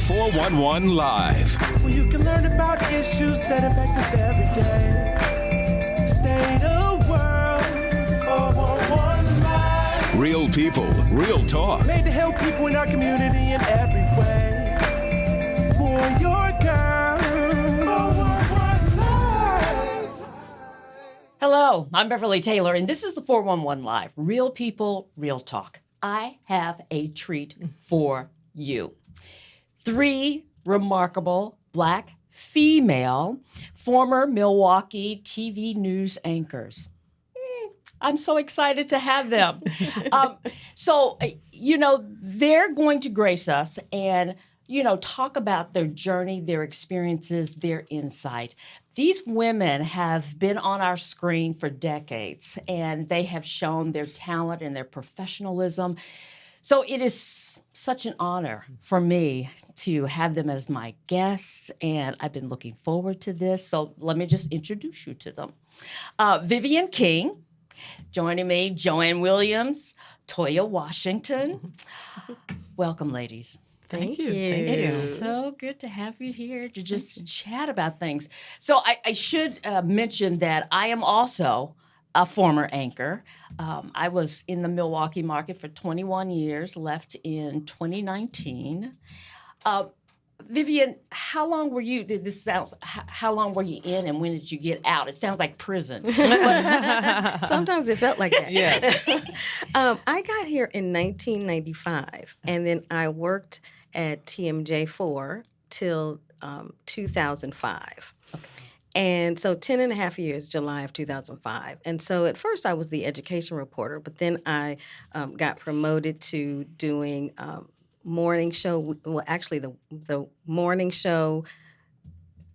411 Live. Where you can learn about issues that affect us every day. State of world, 411 Live. Real people, real talk. Made to help people in our community in every way. For your girl, 411 Live. Hello, I'm Beverly Taylor, and this is the 411 Live. Real people, real talk. I have a treat for you. 3 remarkable Black female former Milwaukee TV news anchors. I'm so excited to have them. They're going to grace us and, talk about their journey, their experiences, their insight. These women have been on our screen for decades, and they have shown their talent and their professionalism. So it is such an honor for me to have them as my guests, and I've been looking forward to this. So let me just introduce you to them. Vivian King, joining me, Joanne Williams, Toya Washington. Welcome, ladies. Thank you. It is so good to have you here to just chat about things. So I should mention that I am also a former anchor. I was in the Milwaukee market for 21 years, left in 2019. Vivian, how long were you, how long were you in and when did you get out? It sounds like prison. Sometimes it felt like that. Yes. I got here in 1995, and then I worked at TMJ4 till 2005. Okay. And so 10 and a half years, July of 2005. And so at first I was the education reporter, but then I got promoted to doing morning show. Well, actually the morning show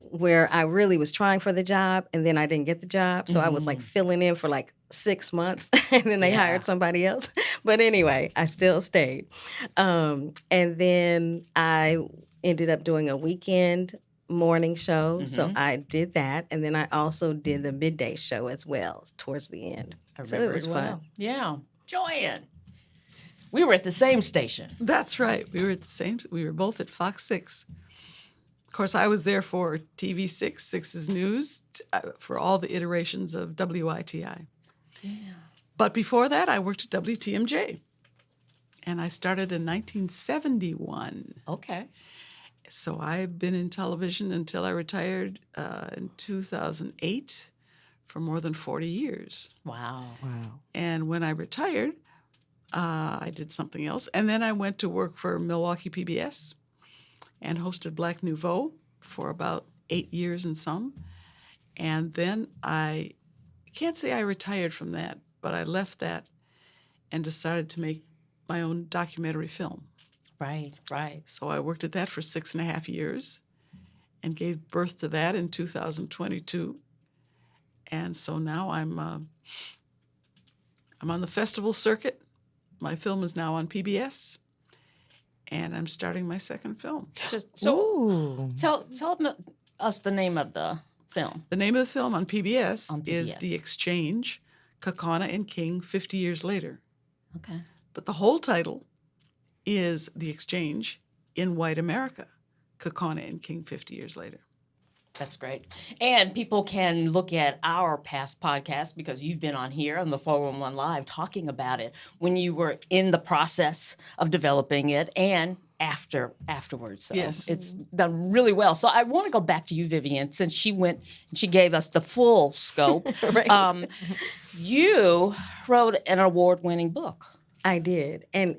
where I really was trying for the job, and then I didn't get the job. So I was like filling in for like 6 months, and then they hired somebody else. But anyway, I still stayed. And then I ended up doing a weekend morning show. So I did that. And then I also did the midday show as well towards the end. So it was fun. Yeah. Joanne, we were at the same station. That's right. We were at the same. We were both at Fox 6. Of course, I was there for TV6, 6's News, for all the iterations of WITI. Yeah. But before that, I worked at WTMJ. And I started in 1971. Okay. So I've been in television until I retired in 2008 for more than 40 years. Wow. And when I retired, I did something else. And then I went to work for Milwaukee PBS and hosted Black Nouveau for about 8 years and some. And then I can't say I retired from that, but I left that and decided to make my own documentary film. Right. So I worked at that for 6.5 years and gave birth to that in 2022. And so now I'm on the festival circuit. My film is now on PBS, and I'm starting my second film. So tell us the name of the film. The name of the film on PBS, On PBS. is The Exchange, Kakana and King 50 Years Later. Okay. But the whole title is The Exchange in White America, Kakana and King 50 Years Later. That's great. And people can look at our past podcasts because you've been on here on the 411 Live talking about it when you were in the process of developing it and afterwards. So Yes. it's done really well. So I want to go back to you, Vivian, since she went and she gave us the full scope. Right. You wrote an award-winning book. I did. And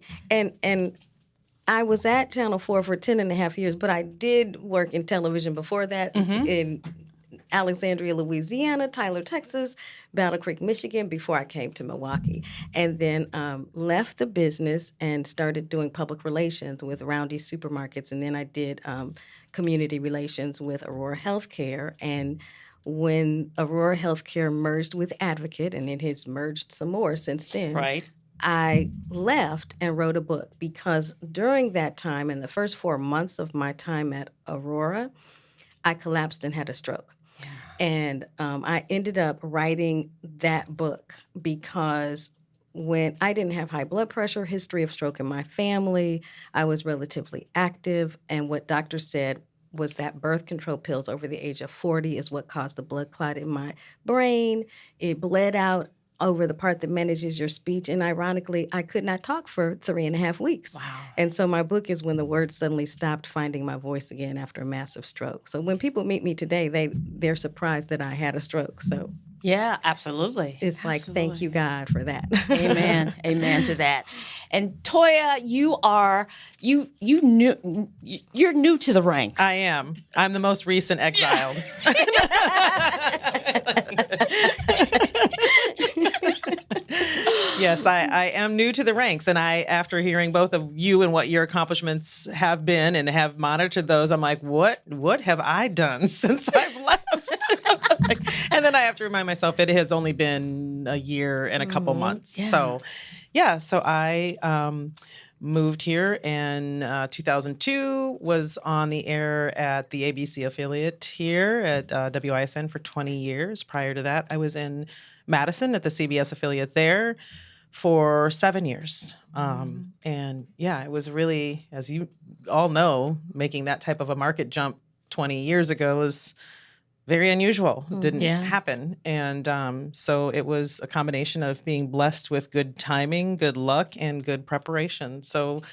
I was at Channel 4 for 10 and a half years, but I did work in television before that in Alexandria, Louisiana, Tyler, Texas, Battle Creek, Michigan, before I came to Milwaukee. And then left the business and started doing public relations with Roundy Supermarkets. And then I did community relations with Aurora Healthcare. And when Aurora Healthcare merged with Advocate, and it has merged some more since then. Right. I left and wrote a book because during that time, in the first 4 months of my time at Aurora, I collapsed and had a stroke. And I ended up writing that book because when I didn't have high blood pressure, history of stroke in my family, I was relatively active, and what doctors said was that birth control pills over the age of 40 is what caused the blood clot in my brain. It bled out over the part that manages your speech, and ironically, I could not talk for 3.5 weeks. Wow. And so my book is when the words suddenly stopped finding my voice again after a massive stroke. So when people meet me today, they're surprised that I had a stroke. So Yeah, absolutely. it's like, thank you, God, for that. Amen. Amen to that. And Toya, you're new to the ranks. I am. I'm the most recent exiled. Yes, I am new to the ranks. And after hearing both of you and what your accomplishments have been and have monitored those, I'm like, what have I done since I've left? And then I have to remind myself it has only been a year and a couple months. Yeah. So I moved here in 2002, was on the air at the ABC affiliate here at WISN for 20 years. Prior to that, I was in Madison at the CBS affiliate there for 7 years. And yeah, it was really, as you all know, making that type of a market jump 20 years ago was very unusual. It didn't happen. And so it was a combination of being blessed with good timing, good luck, and good preparation. So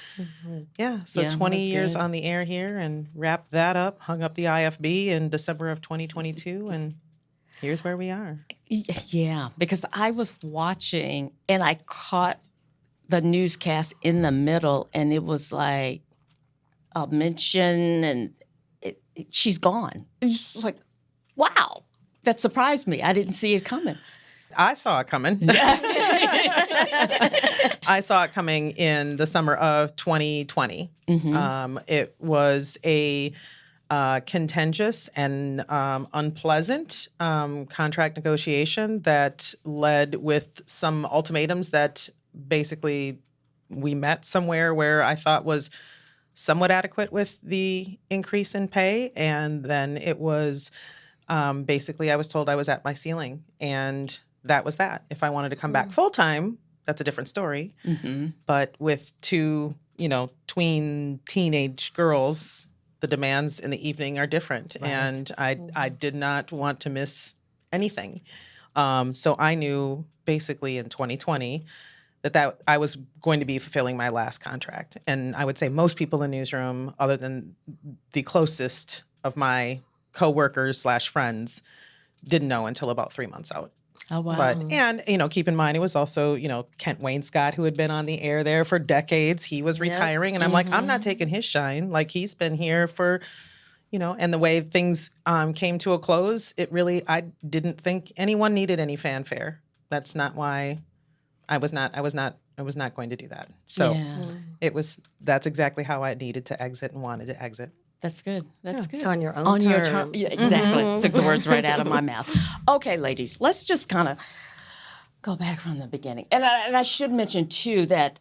so 20 years on the air here and wrapped that up, hung up the IFB in December of 2022, and here's where we are. Yeah, because I was watching and I caught the newscast in the middle, and it was like a mention, and she's gone. It's like, wow, that surprised me. I didn't see it coming. I saw it coming. I saw it coming in the summer of 2020. It was a contentious and unpleasant contract negotiation that led with some ultimatums that basically we met somewhere where I thought was somewhat adequate with the increase in pay. And then it was basically I was told I was at my ceiling, and that was that. If I wanted to come back full time, that's a different story. But with two, tween teenage girls, the demands in the evening are different. Right. And I did not want to miss anything. So I knew basically in 2020 that I was going to be fulfilling my last contract. And I would say most people in Newsroom, other than the closest of my coworkers / friends, didn't know until about 3 months out. Oh, wow. But, and, keep in mind, it was also, Kent Wayne Scott, who had been on the air there for decades. He was retiring. And I'm like, I'm not taking his shine. Like, he's been here for, and the way things came to a close, I didn't think anyone needed any fanfare. That's not why I was not going to do that. So that's exactly how I needed to exit and wanted to exit. That's good. That's good. On your own On your terms. terms. Yeah, exactly. Took the words right out of my mouth. Okay, ladies, let's just kind of go back from the beginning. And I should mention, too, that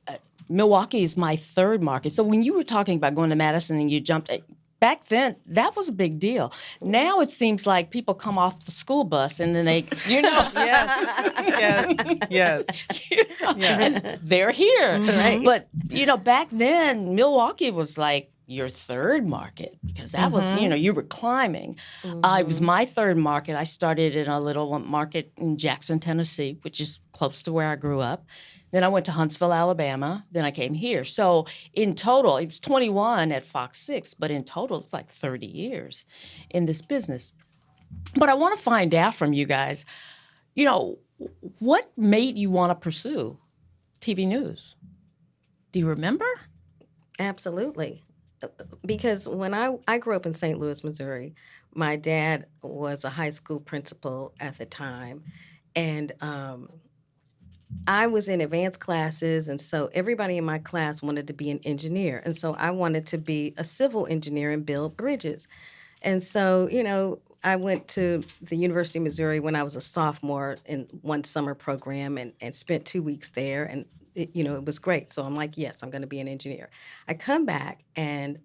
Milwaukee is my third market. So when you were talking about going to Madison and you jumped, back then, that was a big deal. Now it seems like people come off the school bus and then they, Yes. And they're here. Right. But, back then, Milwaukee was like your third market because that was, you were climbing. It was my third market. I started in a little market in Jackson, Tennessee, which is close to where I grew up. Then I went to Huntsville, Alabama. Then I came here. So in total, it was 21 at Fox 6, but in total, it's like 30 years in this business. But I want to find out from you guys, what made you want to pursue TV news? Do you remember? Absolutely. Because when I grew up in St. Louis, Missouri, my dad was a high school principal at the time. And I was in advanced classes, and so everybody in my class wanted to be an engineer. And so I wanted to be a civil engineer and build bridges. And so, I went to the University of Missouri when I was a sophomore in one summer program and spent 2 weeks there. And it was great. So I'm like, yes, I'm going to be an engineer. I come back and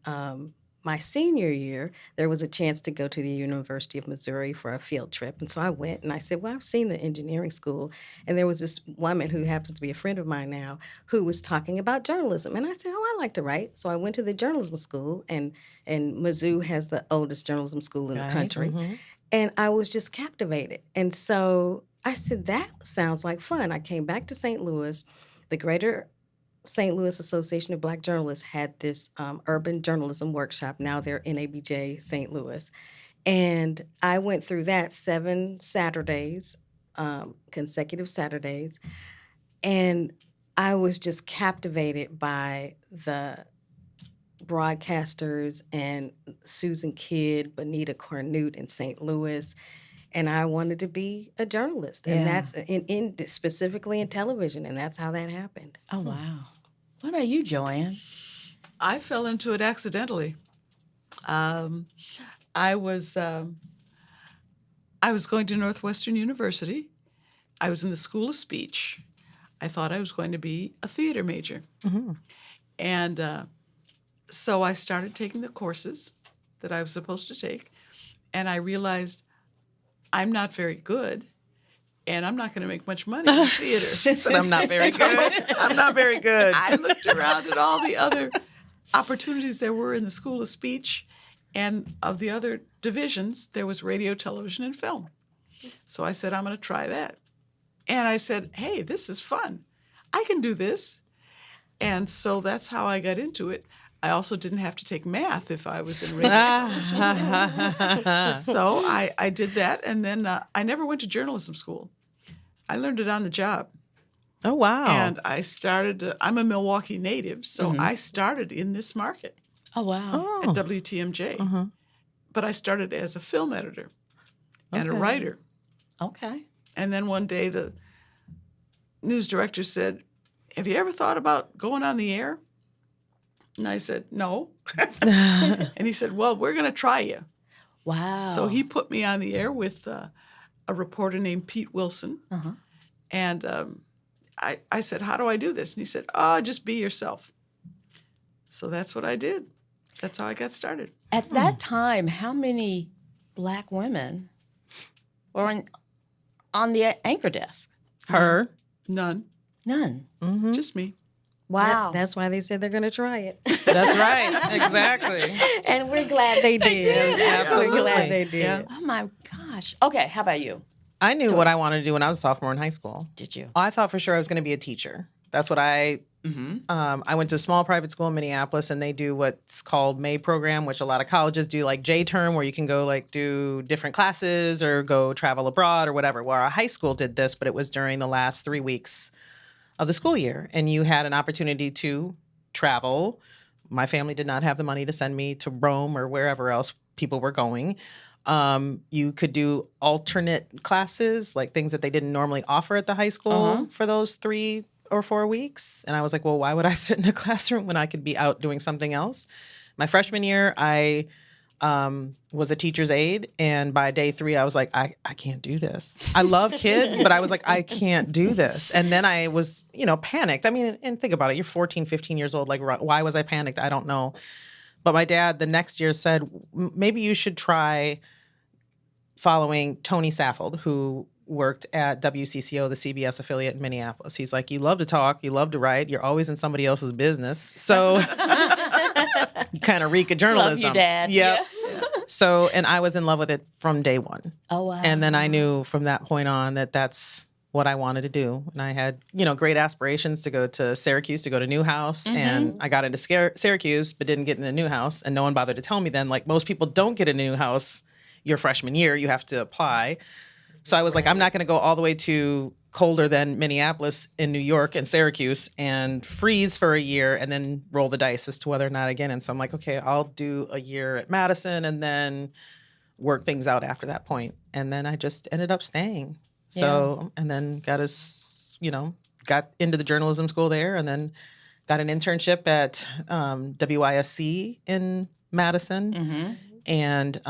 my senior year, there was a chance to go to the University of Missouri for a field trip. And so I went and I said, well, I've seen the engineering school. And there was this woman who happens to be a friend of mine now who was talking about journalism. And I said, oh, I like to write. So I went to the journalism school, and Mizzou has the oldest journalism school in the country. And I was just captivated. And so I said, that sounds like fun. I came back to St. Louis. The Greater St. Louis Association of Black Journalists had this urban journalism workshop. Now they're NABJ St. Louis. And I went through that 7 Saturdays, consecutive Saturdays. And I was just captivated by the broadcasters and Susan Kidd, Bonita Cornute in St. Louis. And I wanted to be a journalist. And that's in specifically in television. And that's how that happened. Oh, wow. What about you, Joanne? I fell into it accidentally. I was going to Northwestern University. I was in the School of Speech. I thought I was going to be a theater major. And so I started taking the courses that I was supposed to take, and I realized I'm not very good, and I'm not going to make much money in theater. She said, I'm not very good. I'm not very good. I looked around at all the other opportunities there were in the School of Speech, and of the other divisions, there was radio, television, and film. So I said, I'm going to try that. And I said, hey, this is fun. I can do this. And so that's how I got into it. I also didn't have to take math if I was in radio. So I did that, and then I never went to journalism school. I learned it on the job. Oh, wow. And I started, I'm a Milwaukee native, so I started in this market Oh, wow. at WTMJ. But I started as a film editor and a writer. Okay. And then one day the news director said, have you ever thought about going on the air? And I said, no. And he said, well, we're going to try you. Wow. So he put me on the air with a reporter named Pete Wilson. And I said, how do I do this? And he said, oh, just be yourself. So that's what I did. That's how I got started. At that time, how many Black women were on the anchor desk? Her. None. None. Just me. Wow. That's why they said they're going to try it. That's right. Exactly. And we're glad they did. Absolutely. We're glad they did. Yeah. Oh, my gosh. Okay, how about you? I knew what I wanted to do when I was a sophomore in high school. Did you? I thought for sure I was going to be a teacher. That's what I went to a small private school in Minneapolis, and they do what's called May program, which a lot of colleges do, like J-term, where you can go like do different classes or go travel abroad or whatever. Well, our high school did this, but it was during the last 3 weeks of the school year, and you had an opportunity to travel. My family did not have the money to send me to Rome or wherever else people were going. You could do alternate classes, like things that they didn't normally offer at the high school for those 3 or 4 weeks. And I was like, well, why would I sit in a classroom when I could be out doing something else? My freshman year, I was a teacher's aide. And by day 3, I was like, I can't do this. I love kids, but I was like, I can't do this. And then I was, panicked. I mean, and think about it. You're 14, 15 years old. Like, why was I panicked? I don't know. But my dad the next year said, maybe you should try following Tony Saffold, who worked at WCCO, the CBS affiliate in Minneapolis. He's like, you love to talk, you love to write, you're always in somebody else's business. So you kind of reek of journalism. Love you, Dad. Yep. Yeah. So, and I was in love with it from day one. Oh, wow. And then I knew from that point on that that's what I wanted to do. And I had, great aspirations to go to Syracuse, to go to Newhouse. And I got into Syracuse, but didn't get into Newhouse. And no one bothered to tell me then, like most people don't get into Newhouse your freshman year, you have to apply. So I was like, I'm not going to go all the way to colder than Minneapolis in New York and Syracuse and freeze for a year and then roll the dice as to whether or not again. And so I'm like, okay, I'll do a year at Madison and then work things out after that point. And then I just ended up staying. So, and then got into the journalism school there and then got an internship at WISC in Madison. And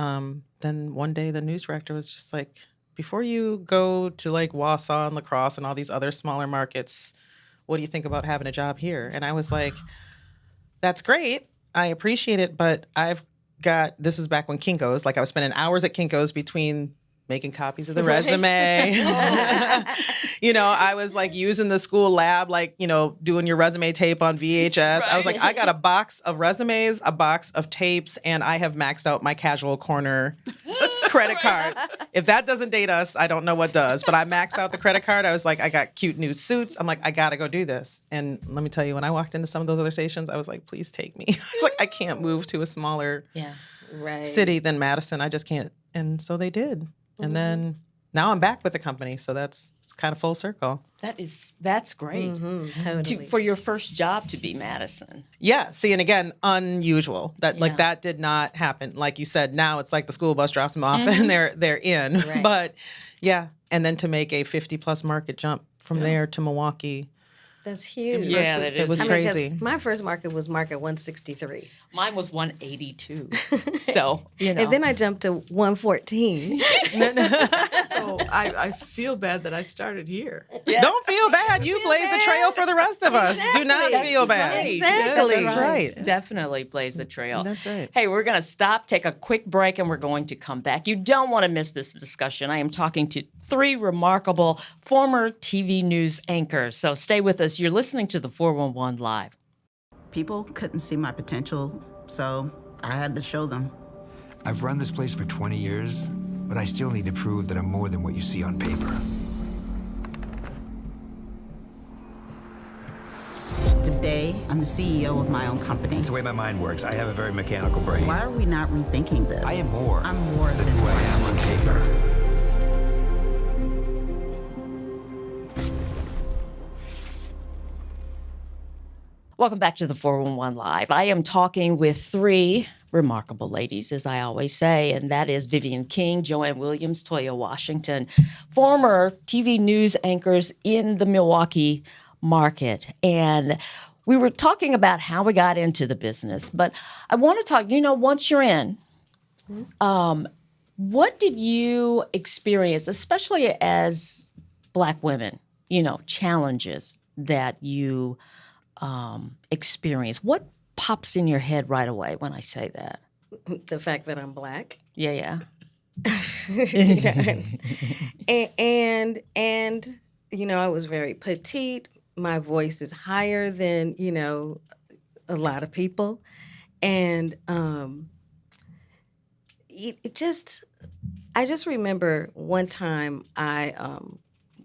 then one day the news director was just like, before you go to like Wausau and La Crosse and all these other smaller markets, what do you think about having a job here? And I was like, that's great. I appreciate it, but I've this is back when Kinko's, like I was spending hours at Kinko's between making copies of the resume. You know, I was like using the school lab, like, you know, doing your resume tape on VHS. I was like, I got a box of resumes, a box of tapes, and I have maxed out my Casual Corner credit card. If that doesn't date us, I don't know what does. But I maxed out the credit card. I was like, I got cute new suits. I'm like, I got to go do this. And let me tell you, when I walked into some of those other stations, I was like, please take me. I was like, I can't move to a smaller city than Madison. I just can't. And so they did. And then now I'm back with the company, so it's kind of full circle. That's great. Totally. For your first job to be Madison. Yeah. See, and again, unusual. Like that did not happen. Like you said, now it's like the school bus drops them off and they're in. Right. But yeah, and then to make a 50+ market jump from there to Milwaukee. That's huge. Yeah, that is. It was crazy. 'Cause my first market was market 163. Mine was 182. So, you know. And then I jumped to 114. So I feel bad that I started here. Don't feel bad. You blaze the trail for the rest of us. Do not feel bad. Right. Exactly. That's right. Definitely blaze the trail. That's right. Hey, we're going to stop, take a quick break, and we're going to come back. You don't want to miss this discussion. I am talking to 3 remarkable former TV news anchors. So stay with us. You're listening to the 411 Live. People couldn't see my potential, so I had to show them. I've run this place for 20 years, but I still need to prove that I'm more than what you see on paper. Today, I'm the CEO of my own company. It's the way my mind works. I have a very mechanical brain. Why are we not rethinking this? I am more. I'm more than who I am on paper. Welcome back to the 411 Live. I am talking with 3 remarkable ladies, as I always say, and that is Vivian King, Joanne Williams, Toya Washington, former TV news anchors in the Milwaukee market. And we were talking about how we got into the business, but I want to talk, once you're in, what did you experience, especially as Black women, challenges that you experience? What pops in your head right away when I say that? The fact that I'm Black. Yeah. and I was very petite. My voice is higher than, a lot of people. And I just remember one time I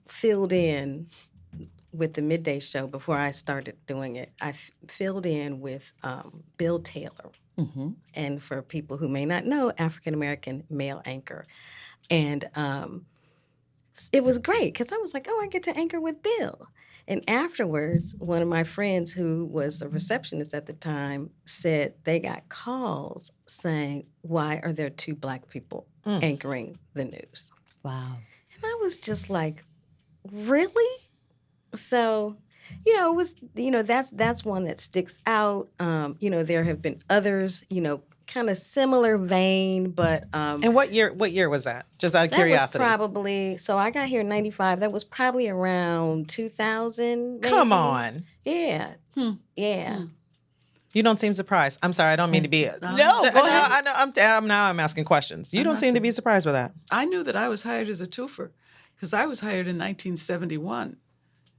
filled in with the midday show before I started doing it. I filled in with Bill Taylor. And for people who may not know, African-American male anchor. And it was great because I was like, I get to anchor with Bill. And afterwards, one of my friends who was a receptionist at the time said they got calls saying, why are there 2 Black people anchoring the news? Wow. And I was just like, really? So, it was, that's one that sticks out. There have been others, kind of similar vein, but. And what year was that? Just out of curiosity. That was probably, so I got here in 95. That was probably around 2000. Maybe. Come on. Yeah. Yeah. You don't seem surprised. I'm sorry, I don't mean to be. No, go ahead. I'm asking questions. You don't seem to be surprised by that. I knew that I was hired as a twofer because I was hired in 1971,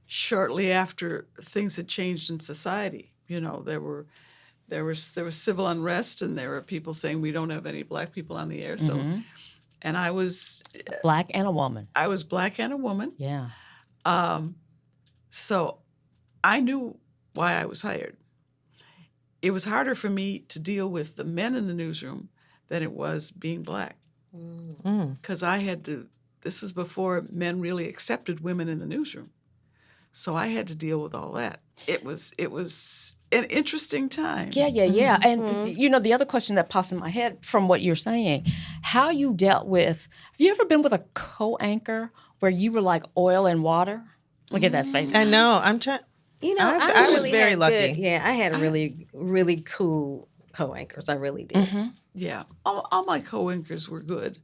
shortly after things had changed in society. There was civil unrest, and there were people saying we don't have any Black people on the air. So, and I was Black and a woman. I was Black and a woman. Yeah. So I knew why I was hired. It was harder for me to deal with the men in the newsroom than it was being Black. Because I had to, this was before men really accepted women in the newsroom. So I had to deal with all that. It was an interesting time. Yeah. And, the other question that pops in my head from what you're saying, how you dealt with, have you ever been with a co-anchor where you were like oil and water? Look at that face. I know. I'm trying. I was really very had lucky. Good, I had really, really cool co-anchors. I really did. Yeah. All my co-anchors were good.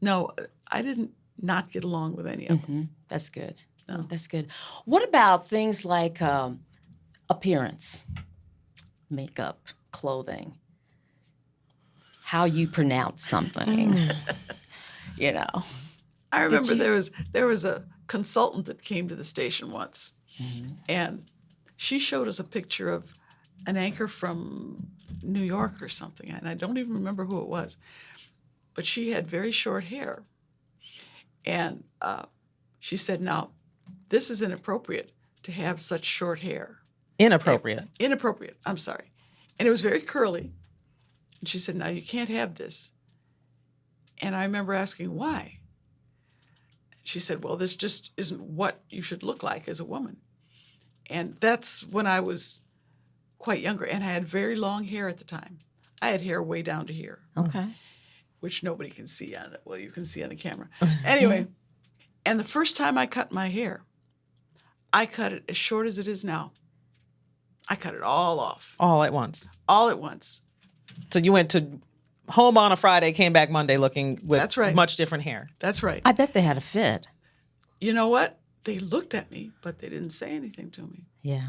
No, I didn't not get along with any of them. That's good. No. That's good. What about things like appearance, makeup, clothing? how you pronounce something. You know. I remember there was a consultant that came to the station once, and she showed us a picture of an anchor from New York or something, and I don't even remember who it was, but she had very short hair, and she said, "Now, this is inappropriate to have such short hair." Inappropriate. Inappropriate. I'm sorry, and it was very curly, and she said, "Now you can't have this." And I remember asking why. She said, "Well, this just isn't what you should look like as a woman." And that's when I was quite younger, and I had very long hair at the time. I had hair way down to here, Okay. which nobody can see on it. Well, you can see on the camera. Anyway, and the first time I cut my hair, I cut it as short as it is now. I cut it all off, All at once. all at once. So you went to home on a Friday, came back Monday looking with That's right. much different hair. That's right. I bet they had a fit. You know what? They looked at me, but they didn't say anything to me. Yeah.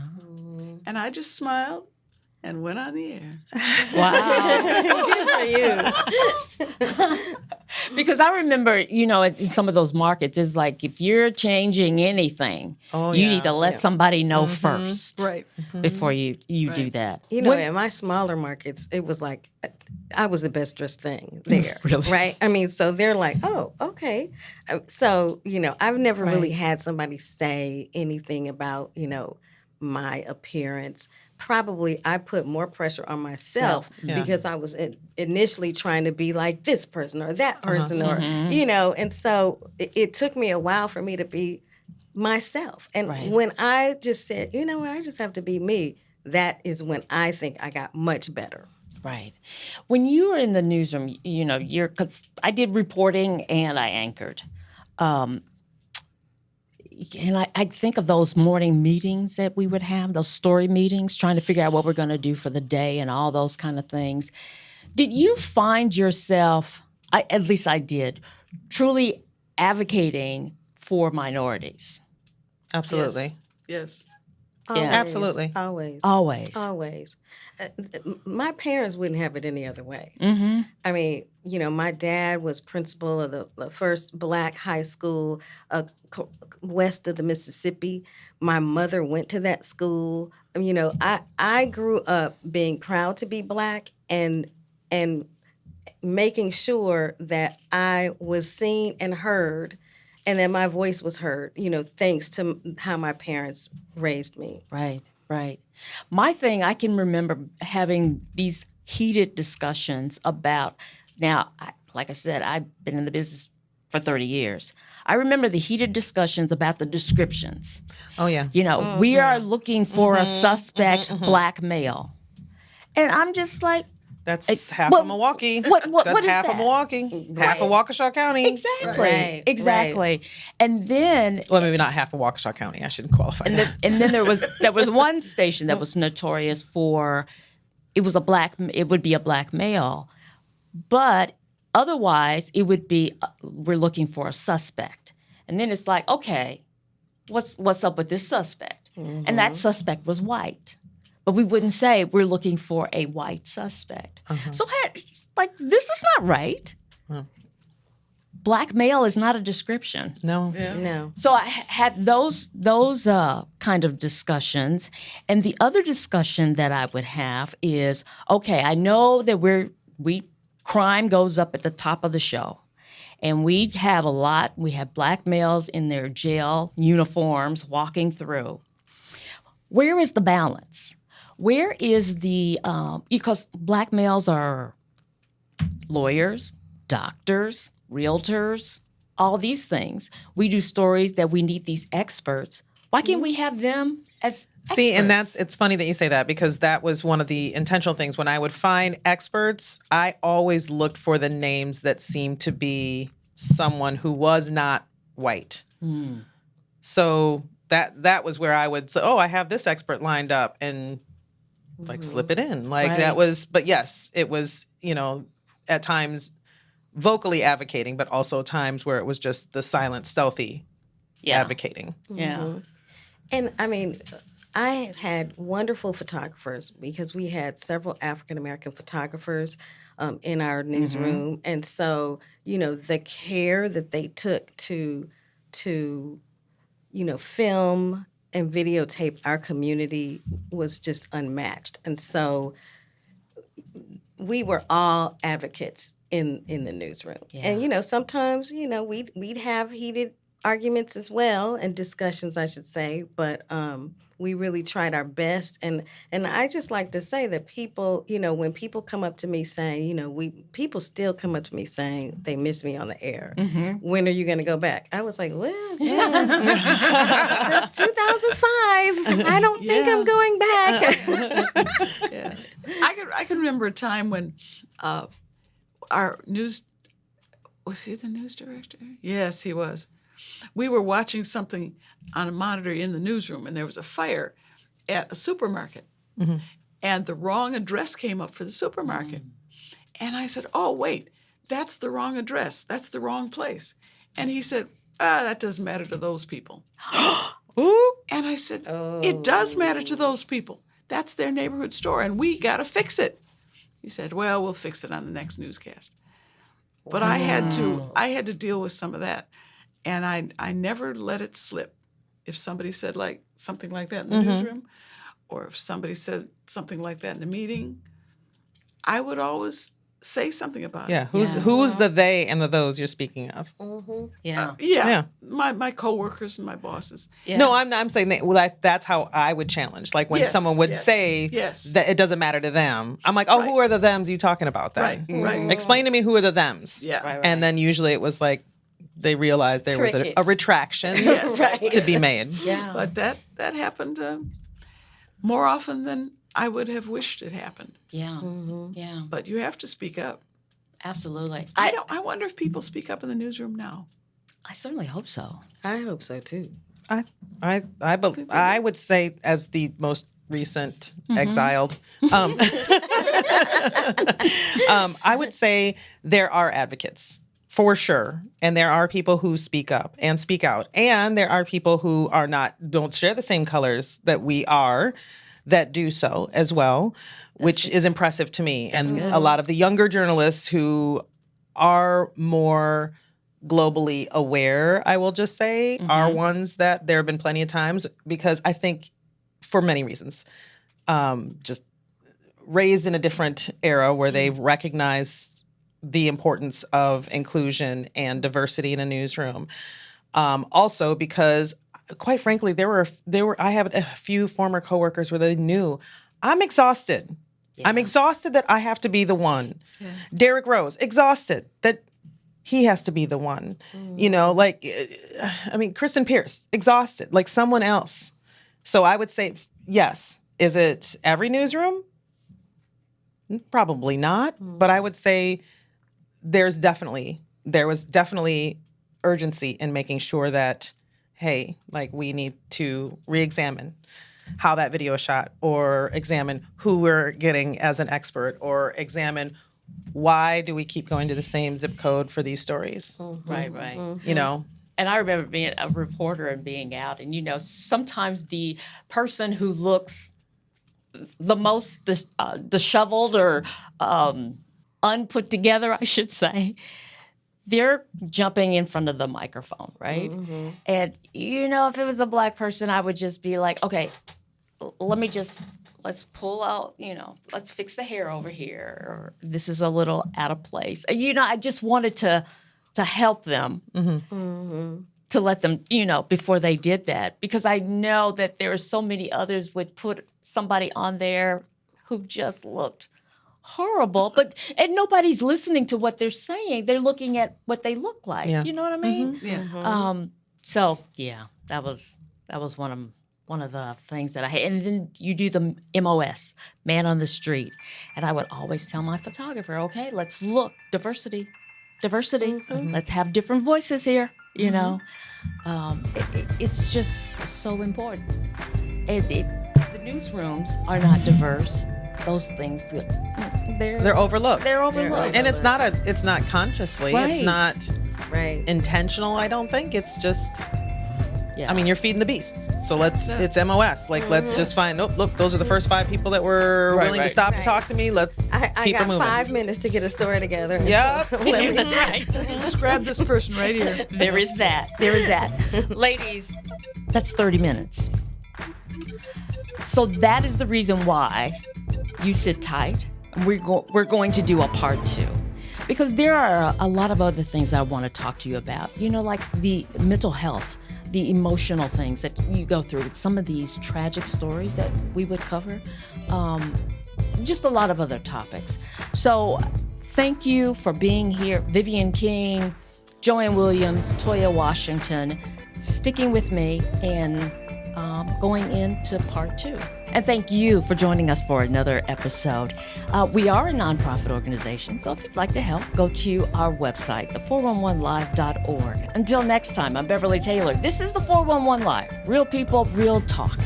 And I just smiled and went on the air. Wow. Good for you. Because I remember, you know, in some of those markets, it's like if you're changing anything, Oh, you yeah. need to let somebody know first Right. before you do Right. that. You know, When- in my smaller markets, it was like I was the best dressed thing there. Really? Right? I mean, so they're like, oh, okay. So, you know, I've never really had somebody say anything about, you know, my appearance. Probably I put more pressure on myself Yeah. because I was initially trying to be like this person or that person or, you know, and so it took me a while for me to be myself. And Right. when I just said, you know what, I just have to be me, that is when I think I got much better. Right. When you were in the newsroom, you know, because I did reporting and I anchored. And I think of those morning meetings that we would have, those story meetings, trying to figure out what we're going to do for the day and all those kind of things. Did you find yourself, at least I did, truly advocating for minorities? Absolutely. Yes. Yeah. Absolutely. Always. Always. Always. My parents wouldn't have it any other way. Mm-hmm. I mean, you know, my dad was principal of the first black high school west of the Mississippi. My mother went to that school. You know, I grew up being proud to be black and making sure that I was seen and heard and that my voice was heard, you know, thanks to how my parents raised me. Right, right. My thing, I can remember having these heated discussions about, now, like I said, I've been in the business for 30 years. I remember the heated discussions about the descriptions. Oh, yeah. You know, we are looking for a suspect black male. And I'm just like, That's half well, of Milwaukee. what That's is half that? of Milwaukee. Half of Waukesha County. exactly, Right, exactly. And then Well, maybe not half of Waukesha County. I shouldn't qualify that. and then there was one station that was notorious for it would be a black male, but otherwise it would be we're looking for a suspect. And then it's like, okay, what's up with this suspect? And that suspect was white. But we wouldn't say we're looking for a white suspect. So this is not right. Black male is not a description. No. No. So I had those kind of discussions, and the other discussion that I would have is, okay, I know that crime goes up at the top of the show, and we have black males in their jail uniforms walking through. Where is the balance? Where is because black males are lawyers, doctors, realtors, all these things. We do stories that we need these experts. Why can't we have them as See, experts? and it's funny that you say that because that was one of the intentional things. When I would find experts, I always looked for the names that seemed to be someone who was not white. So that was where I would say, oh, I have this expert lined up and like slip it in. Like that Right. was, but yes, it was, you know, at times vocally advocating, but also times where it was just the silent, stealthy advocating. Yeah. And I mean, I had wonderful photographers because we had several African American photographers in our newsroom. And so, the care that they took to film and videotape our community was just unmatched. And so we were all advocates in the newsroom. Yeah. And, sometimes, we'd have heated arguments as well, and discussions, I should say, but we really tried our best. And I just like to say that people, when people come up to me saying, people still come up to me saying they miss me on the air. When are you going to go back? I was like, well, it's been since 2005. I don't think I'm going back. Yeah. I can remember a time when our was he the news director? Yes, he was. We were watching something on a monitor in the newsroom, and there was a fire at a supermarket. And the wrong address came up for the supermarket. And I said, oh, wait, that's the wrong address. That's the wrong place. And he said, that doesn't matter to those people. And I said, it does matter to those people. That's their neighborhood store, and we got to fix it. He said, well, we'll fix it on the next newscast. But I had to deal with some of that. And I never let it slip. If somebody said something like that in the newsroom, or if somebody said something like that in a meeting, I would always say something about it. Who's the they and the those you're speaking of? My coworkers and my bosses. No, I'm saying that's how I would challenge. Like when someone would say that it doesn't matter to them, I'm like, who are the thems you talking about then? Right. Explain to me who are the thems. Yeah. Right. And then usually it was like they realized there was a retraction to be made. Yeah. But that happened more often than I would have wished it happened. Yeah. Yeah. But you have to speak up. Absolutely. I wonder if people speak up in the newsroom now. I certainly hope so. I hope so, too. I would say as the most recent exiled, I would say there are advocates. For sure. And there are people who speak up and speak out. And there are people who don't share the same colors that we are, that do so as well, which is impressive to me. And a lot of the younger journalists who are more globally aware, I will just say, are ones that there have been plenty of times, because I think for many reasons, just raised in a different era where they've recognized the importance of inclusion and diversity in a newsroom. Also because, quite frankly, I have a few former coworkers where they knew, I'm exhausted. Yeah. I'm exhausted that I have to be the one. Yeah. Derrick Rose, exhausted that he has to be the one. Kristen Pierce, exhausted, like someone else. So I would say, yes. Is it every newsroom? Probably not. But I would say there was definitely urgency in making sure that, hey, we need to re-examine how that video is shot, or examine who we're getting as an expert, or examine why do we keep going to the same zip code for these stories. Right. And I remember being a reporter and being out, and sometimes the person who looks the most disheveled or unput together, I should say, they're jumping in front of the microphone, right? And, if it was a Black person, I would just be like, okay, let's pull out, let's fix the hair over here, or this is a little out of place. I just wanted to help them, to let them, before they did that, because I know that there are so many others would put somebody on there who just looked horrible, and nobody's listening to what they're saying. They're looking at what they look like. Yeah. You know what I mean? So that was one of the things that I had. And then you do the MOS, man on the street, and I would always tell my photographer, okay, let's look, diversity. Let's have different voices here. It's just so important. The newsrooms are not diverse. Those things, they're overlooked. They're overlooked. And it's not consciously. Right. It's not intentional, I don't think. It's just Yeah. I mean, you're feeding the beasts. So it's MOS. Like, let's just find, look, those are the first 5 people that were willing to stop and talk to me. Let's I keep it got moving. 5 minutes to get a story together. and Yep. so let me- That's right. Just grab this person right here. There is that. There is that. Ladies, that's 30 minutes. So that is the reason why you sit tight. We're going to do a part 2. Because there are a lot of other things I want to talk to you about. You know, like the mental health, the emotional things that you go through, some of these tragic stories that we would cover, just a lot of other topics. So thank you for being here. Vivian King, Joanne Williams, Toya Washington, sticking with me and going into part 2. And thank you for joining us for another episode. We are a nonprofit organization, so if you'd like to help, go to our website, the411live.org. Until next time, I'm Beverly Taylor. This is the 411 Live. Real people, real talk.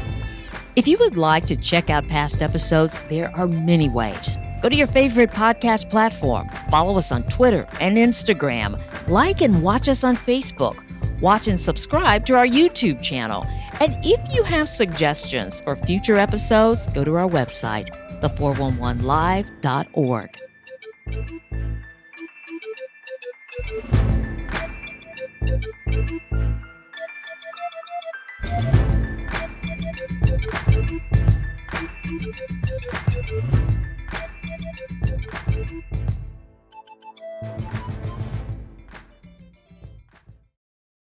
If you would like to check out past episodes, there are many ways. Go to your favorite podcast platform. Follow us on Twitter and Instagram. Like and watch us on Facebook. Watch and subscribe to our YouTube channel. And if you have suggestions for future episodes, go to our website, the411live.org.